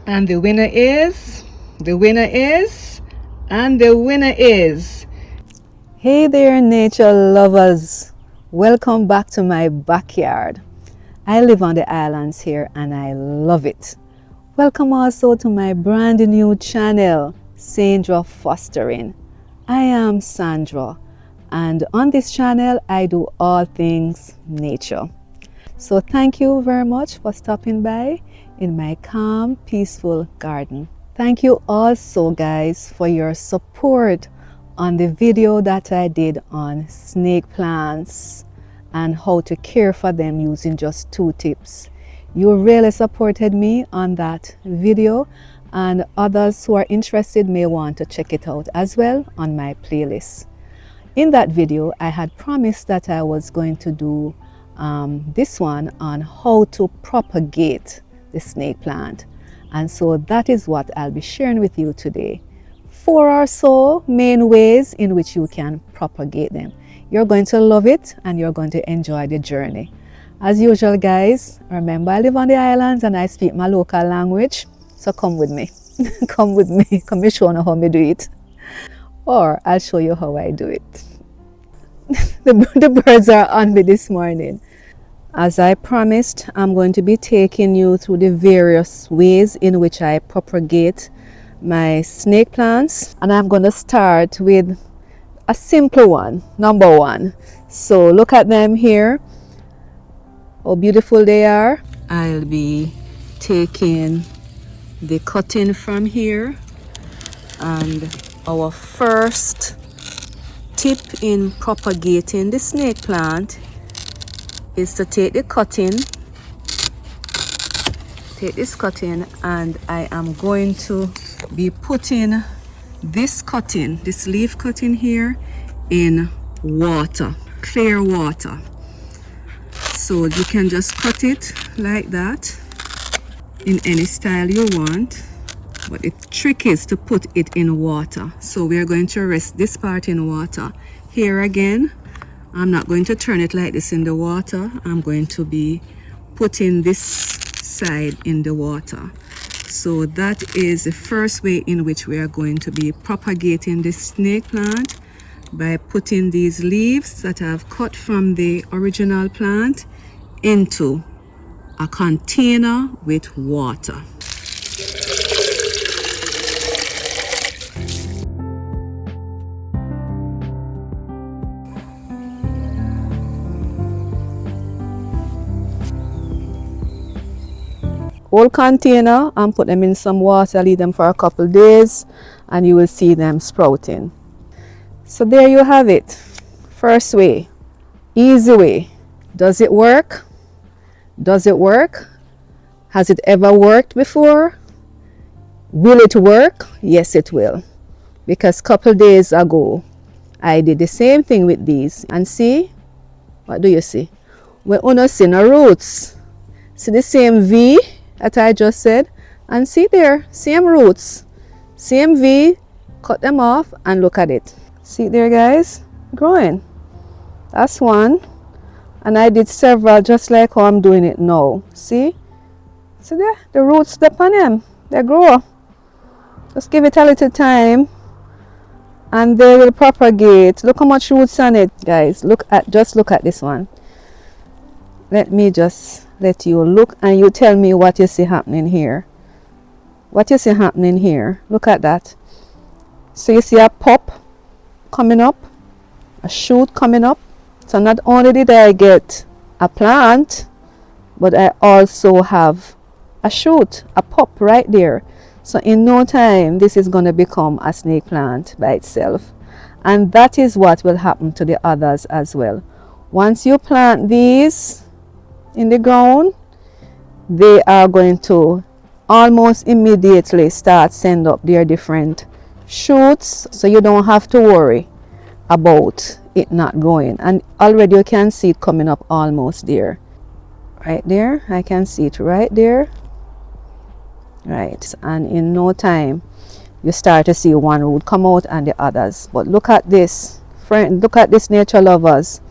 And the winner is, the winner is, and the winner is. Hey there, nature lovers. Welcome back to my backyard. I live on the islands here and I love it. Welcome also to my brand new channel, Sandra Fostering. I am Sandra, and on this channel I do all things nature. So thank you very much for stopping by in my calm, peaceful garden. Thank you also, guys, for your support on the video that I did on snake plants and how to care for them using just 2 tips. You really supported me on that video, and others who are interested may want to check it out as well on my playlist. In that video, I had promised that I was going to do this one on how to propagate the snake plant, and so that is what I'll be sharing with you today. 4 or so main ways in which you can propagate them. You're going to love it and you're going to enjoy the journey. As usual, guys, remember I live on the islands and I speak my local language, so come with me. Come with me, come and show you how me do it, or I'll show you how I do it. The birds are on me this morning. As I promised, I'm going to be taking you through the various ways in which I propagate my snake plants, and I'm going to start with a simple one, number 1. So look at them here, how beautiful they are. I'll be taking the cutting from here, and our first tip in propagating the snake plant is to take the cutting, and I am going to be putting this cutting, this leaf cutting here, in water, clear water. So you can just cut it like that in any style you want, but the trick is to put it in water. So we are going to rest this part in water. Here again, I'm not going to turn it like this in the water. I'm going to be putting this side in the water. So that is the first way in which we are going to be propagating the snake plant, by putting these leaves that I've cut from the original plant into a container with water. Whole container, and put them in some water, leave them for a couple days, and you will see them sprouting. So there you have it. First way, easy way. Does it work? Does it work? Has it ever worked before? Will it work? Yes, it will. Because a couple days ago, I did the same thing with these. And see? What do you see? We only see no roots. See the same V that I just said? And see there, same roots. Same V, cut them off and look at it. See there, guys? Growing. That's one. And I did several just like how I'm doing it now. See? See there? The roots step on them. They grow. Just give it a little time and they will propagate. Look how much roots on it, guys. Just look at this one. Let me just let you look and you tell me what you see happening here. What you see happening here. Look at that. So you see a pop coming up, a shoot coming up. So not only did I get a plant, but I also have a shoot, a pop right there. So in no time, this is going to become a snake plant by itself. And that is what will happen to the others as well. Once you plant these in the ground, they are going to almost immediately start send up their different shoots, so you don't have to worry about it not growing. And already you can see it coming up almost there. Right there, I can see it right there. Right, and in no time you start to see one root come out and the others. But look at this, friend, look at this, nature lovers.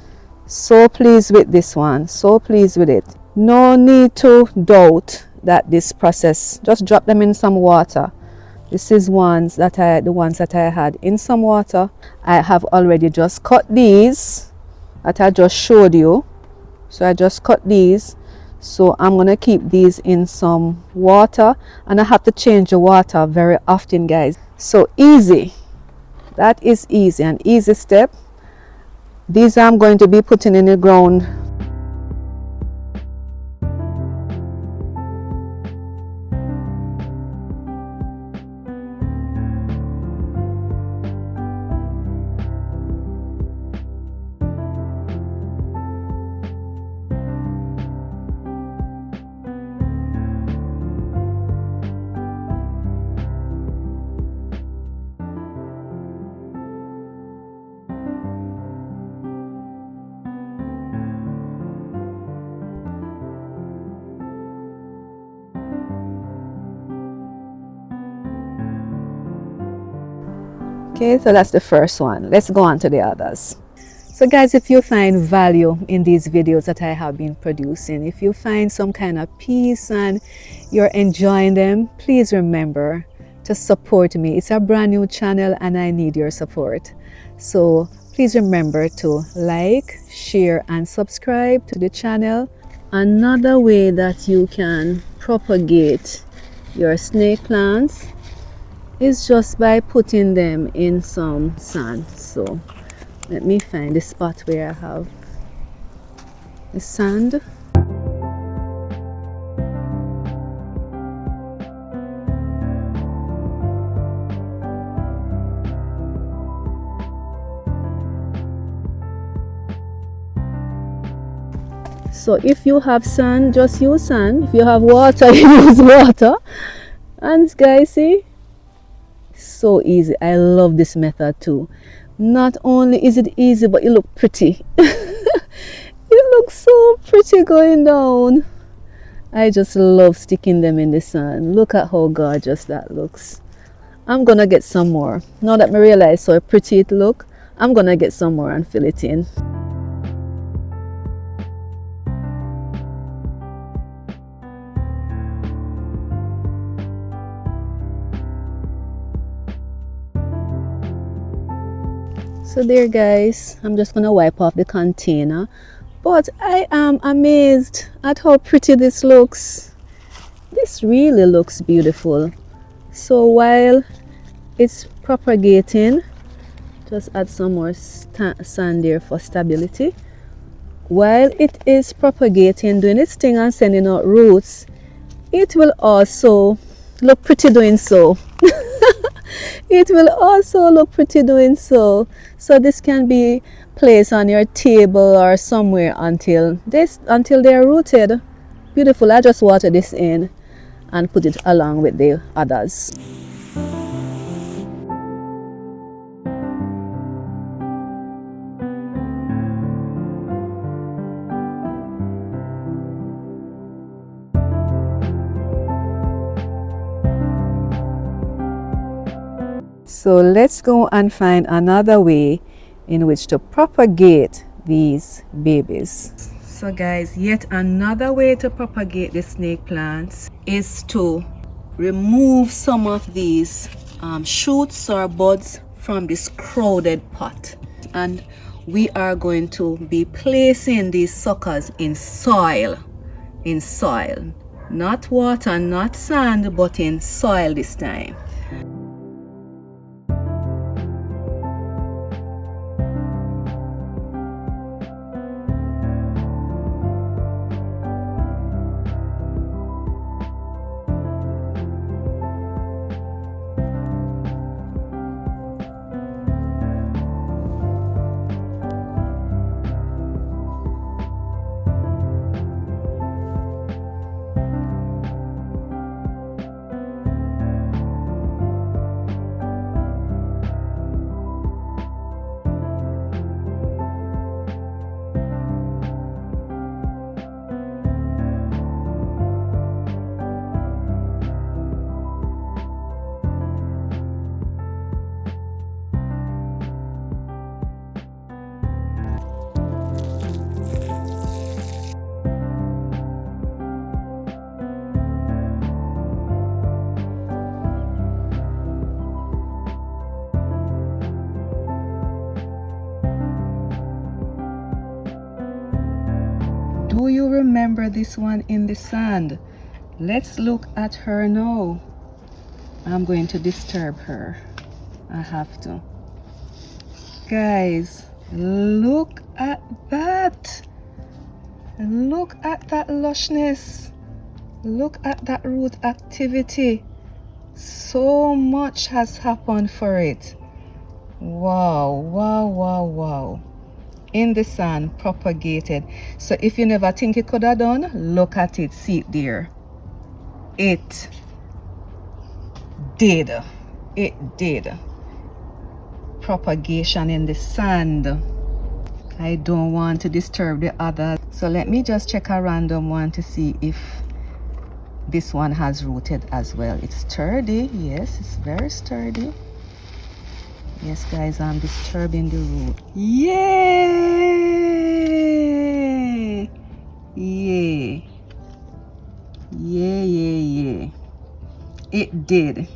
So pleased with this one, so pleased with it. No need to doubt that this process, just drop them in some water. This is the ones that I had in some water. I have already just cut these that I just showed you. So I just cut these. So I'm gonna keep these in some water, and I have to change the water very often, guys. So easy. That is easy, an easy step. These I'm going to be putting in the ground. Okay, so that's the first one. Let's go on to the others. So guys, if you find value in these videos that I have been producing, if you find some kind of peace and you're enjoying them, please remember to support me. It's a brand new channel and I need your support. So please remember to like, share and subscribe to the channel. Another way that you can propagate your snake plants is just by putting them in some sand. So let me find the spot where I have the sand. So if you have sand, just use sand. If you have water, use water. And guys, see, so easy. I love this method too. Not only is it easy, but it looks pretty. It looks so pretty going down. I just love sticking them in the sun. Look at how gorgeous that looks. I'm gonna get some more. Now that I realize how pretty it looks, I'm gonna get some more and fill it in. So there guys, I'm just gonna wipe off the container, but I am amazed at how pretty this looks. This really looks beautiful. So while it's propagating, just add some more sand there for stability. While it is propagating, doing its thing and sending out roots, it will also look pretty doing so. It will also look pretty doing so. So this can be placed on your table or somewhere until they're rooted. Beautiful. I just water this in and put it along with the others. So let's go and find another way in which to propagate these babies. So guys, yet another way to propagate the snake plants is to remove some of these shoots or buds from this crowded pot. And we are going to be placing these suckers in soil. Not water, not sand, but in soil this time. remember this one in the sand. Let's look at her now. I'm going to disturb her. I have to. Guys, look at that. Look at that lushness. Look at that root activity. So much has happened for it. Wow, wow, wow, wow. In the sand, propagated. So if you never think it could have done, look at it, see it there. It did. It did. Propagation in the sand. I don't want to disturb the other. So let me just check a random one to see if this one has rooted as well. It's sturdy. Yes, it's very sturdy. Yes, guys, I'm disturbing the root. Yay! Yay! Yay, yay, yay. It did.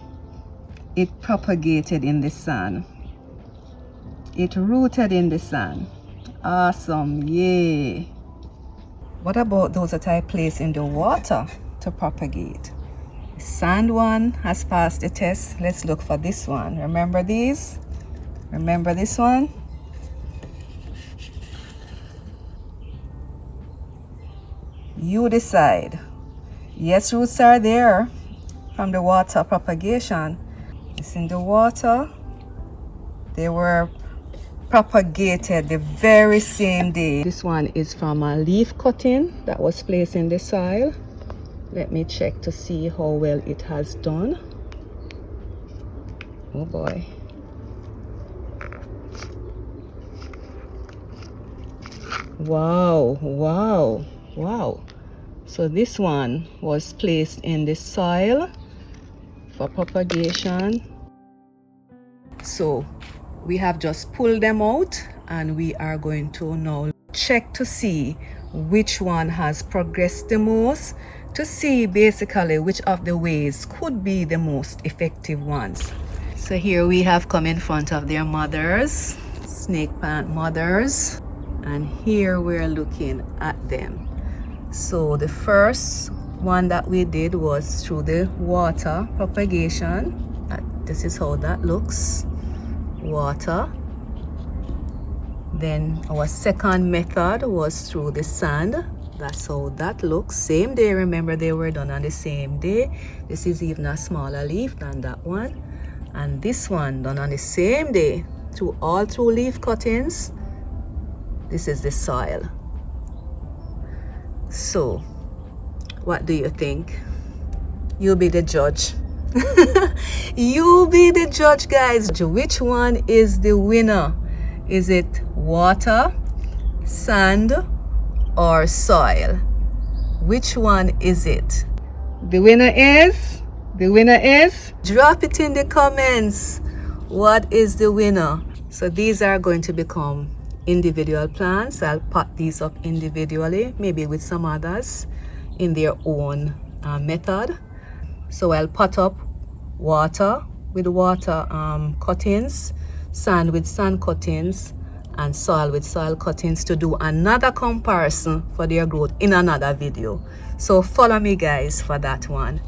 It propagated in the sun. It rooted in the sun. Awesome. Yay. What about those that I place in the water to propagate? The sand one has passed the test. Let's look for this one. Remember these? Remember this one? You decide. Yes, roots are there from the water propagation. It's in the water. They were propagated the very same day. This one is from a leaf cutting that was placed in the soil. Let me check to see how well it has done. Oh boy. Wow, wow, wow. So this one was placed in the soil for propagation. So we have just pulled them out and we are going to now check to see which one has progressed the most, to see basically which of the ways could be the most effective ones. So here we have come in front of their mothers, snake plant mothers, and here we're looking at them. So the first one that we did was through the water propagation. This is how that looks. Water. Then our second method was through the sand. That's how that looks. Same day. Remember, they were done on the same day. This is even a smaller leaf than that one. And this one done on the same day through leaf cuttings. This is the soil. So what do you think? You be the judge. You be the judge, guys. Which one is the winner? Is it water, sand, or soil? Which one is it? The winner is drop it in the comments. What is the winner? So these are going to become individual plants. I'll pot these up individually, maybe with some others in their own method. So I'll pot up water with water cuttings, sand with sand cuttings, and soil with soil cuttings to do another comparison for their growth in another video. So follow me, guys, for that one.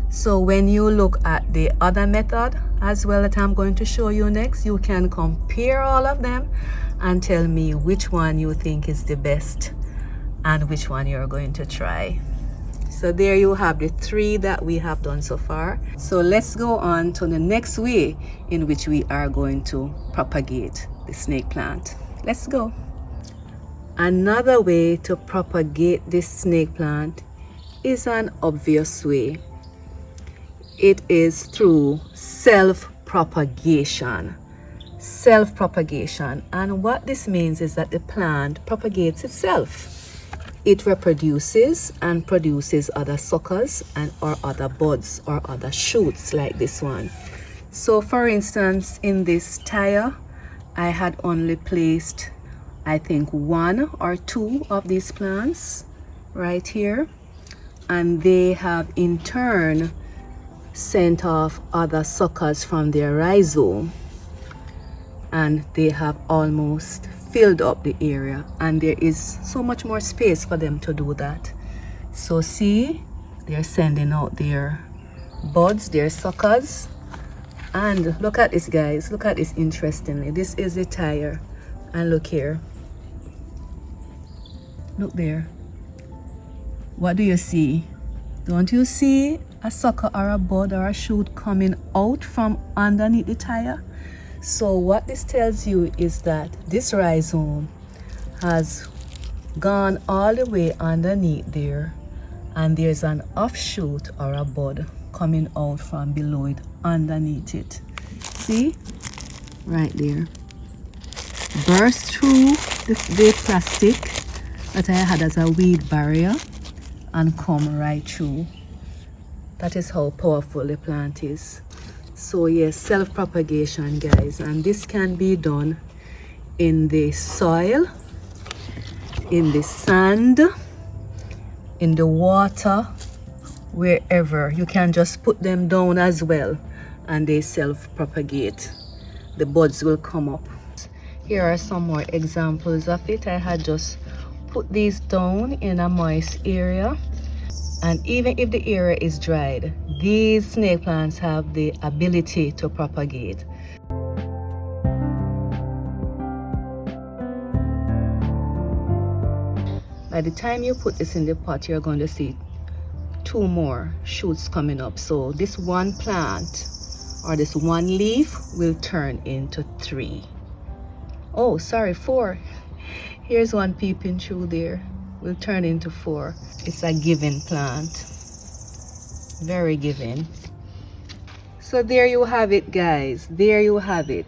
So when you look at the other method as well that I'm going to show you next, you can compare all of them and tell me which one you think is the best and which one you're going to try. So there you have the 3 that we have done so far. So let's go on to the next way in which we are going to propagate the snake plant. Let's go. Another way to propagate this snake plant is an obvious way. It is through self-propagation. Self-propagation. And what this means is that the plant propagates itself. It reproduces and produces other suckers or other buds or other shoots like this one. So for instance, in this tire, I had only placed, I think, 1 or 2 of these plants right here. And they have in turn sent off other suckers from their rhizome. And they have almost filled up the area, and there is so much more space for them to do that. So see, they're sending out their buds, their suckers. And look at this, guys. Look at this. Interestingly, this is the tire, and look here, look there. What do you see? Don't you see a sucker or a bud or a shoot coming out from underneath the tire? So what this tells you is that this rhizome has gone all the way underneath there, and there's an offshoot or a bud coming out from below it, underneath it. See? Right there. Burst through the plastic that I had as a weed barrier and come right through. That is how powerful the plant is. So yes, self-propagation, guys, and this can be done in the soil, in the sand, in the water, wherever. You can just put them down as well, and they self-propagate. The buds will come up. Here are some more examples of it. I had just put these down in a moist area, and even if the area is dried, these snake plants have the ability to propagate. By the time you put this in the pot, you're going to see 2 more shoots coming up. So this one plant or this one leaf will turn into 3. Oh, sorry, 4. Here's one peeping through there. Will turn into 4. It's a giving plant. Very giving. So there you have it, guys. There you have it.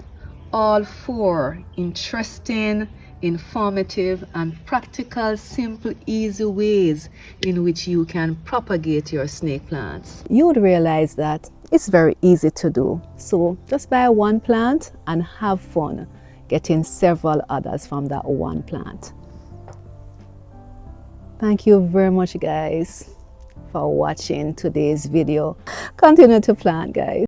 All 4 interesting, informative, and practical, simple, easy ways in which you can propagate your snake plants. You would realize that it's very easy to do. So just buy one plant and have fun getting several others from that one plant. Thank you very much, guys, for watching today's video. Continue to plant, guys.